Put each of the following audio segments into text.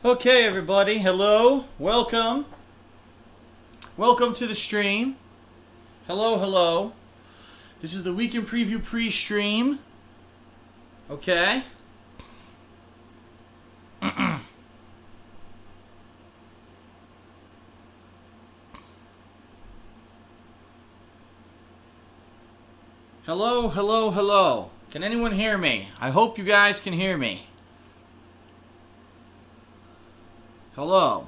Okay, everybody. Hello. Welcome. Welcome to the stream. Hello, hello. This is the Weekend Preview pre-stream. Okay. Hello, hello, hello. Can anyone hear me? I hope you guys can hear me. Hello.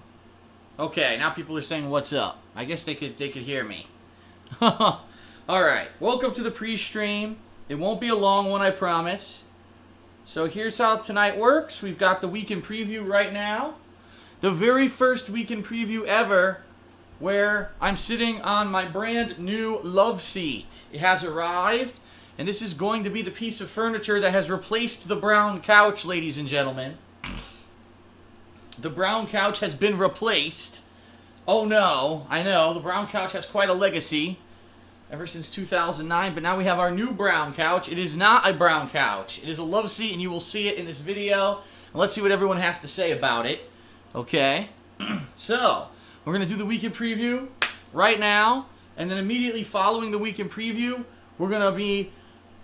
Okay, now people are saying what's up. I guess they could hear me. Alright, welcome to the pre-stream. It won't be a long one, I promise. So here's how tonight works. We've got the weekend preview right now. The very first weekend preview ever where I'm sitting on my brand new love seat. It has arrived, and this is going to be the piece of furniture that has replaced the brown couch, ladies and gentlemen. The brown couch has been replaced. Oh no, I know, the brown couch has quite a legacy ever since 2009, but now we have our new brown couch. It is not a brown couch. It is a love seat, and you will see it in this video. And let's see what everyone has to say about it. Okay, so we're going to do the weekend preview right now, and then immediately following the weekend preview, we're going to be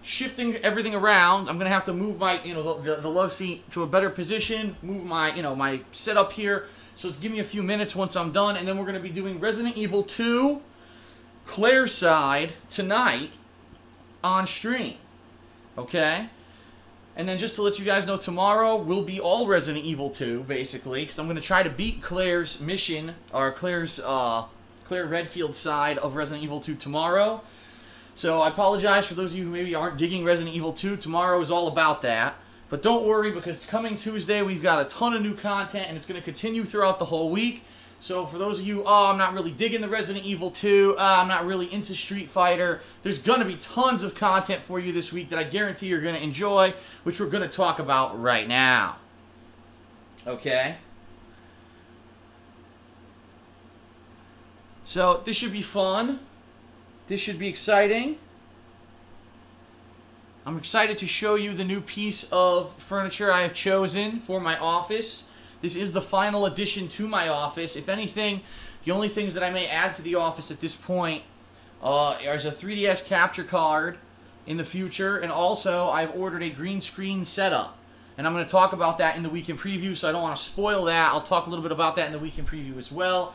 shifting everything around. I'm going to have to move my, the love seat to a better position, move my, my setup here. So give me a few minutes once I'm done, and then we're going to be doing Resident Evil 2 Claire's Side tonight on stream. Okay? And then just to let you guys know, tomorrow will be all Resident Evil 2, basically, because I'm going to try to beat Claire's mission, or Claire Redfield's side of Resident Evil 2 tomorrow. So I apologize for those of you who maybe aren't digging Resident Evil 2. Tomorrow is all about that. But don't worry, because coming Tuesday, we've got a ton of new content, and it's going to continue throughout the whole week. So for those of you, I'm not really digging the Resident Evil 2, I'm not really into Street Fighter, there's going to be tons of content for you this week that I guarantee you're going to enjoy, which we're going to talk about right now. Okay? So this should be fun. This should be exciting. I'm excited to show you the new piece of furniture I have chosen for my office. This is the final addition to my office. If anything, the only things that I may add to the office at this point is a 3DS capture card in the future, and also I've ordered a green screen setup. And I'm going to talk about that in the weekend preview, so I don't want to spoil that. I'll talk a little bit about that in the weekend preview as well.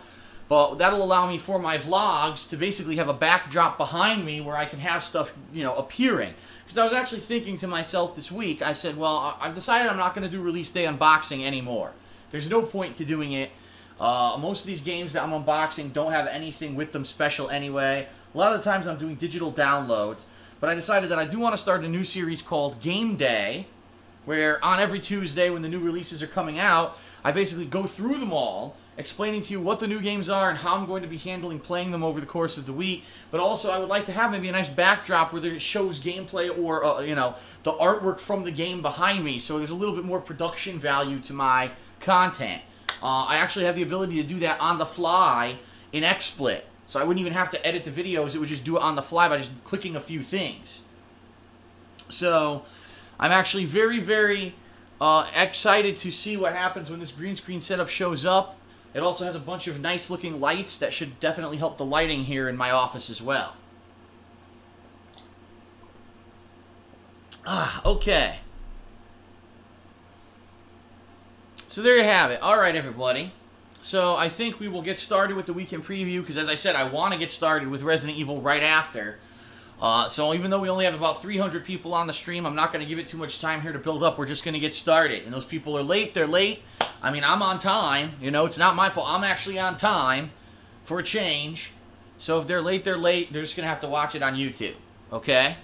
But that'll allow me for my vlogs to basically have a backdrop behind me where I can have stuff, appearing. Because I was actually thinking to myself this week, I said, well, I've decided I'm not going to do release day unboxing anymore. There's no point to doing it. Most of these games that I'm unboxing don't have anything with them special anyway. A lot of the times I'm doing digital downloads. But I decided that I do want to start a new series called Game Day, where on every Tuesday when the new releases are coming out, I basically go through them all, explaining to you what the new games are and how I'm going to be handling playing them over the course of the week. But also, I would like to have maybe a nice backdrop where it shows gameplay or, the artwork from the game behind me. So there's a little bit more production value to my content. I actually have the ability to do that on the fly in XSplit. So I wouldn't even have to edit the videos. It would just do it on the fly by just clicking a few things. So I'm actually very, very excited to see what happens when this green screen setup shows up. It also has a bunch of nice looking lights that should definitely help the lighting here in my office as well. Okay. So there you have it. Alright, everybody. So I think we will get started with the weekend preview, because as I said, I want to get started with Resident Evil right after. So even though we only have about 300 people on the stream, I'm not going to give it too much time here to build up. We're just going to get started. And those people are late, they're late. I mean, I'm on time. It's not my fault. I'm actually on time for a change. So if they're late, they're late. They're just going to have to watch it on YouTube. Okay?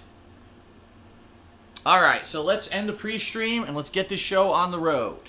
Alright, so let's end the pre-stream and let's get this show on the road.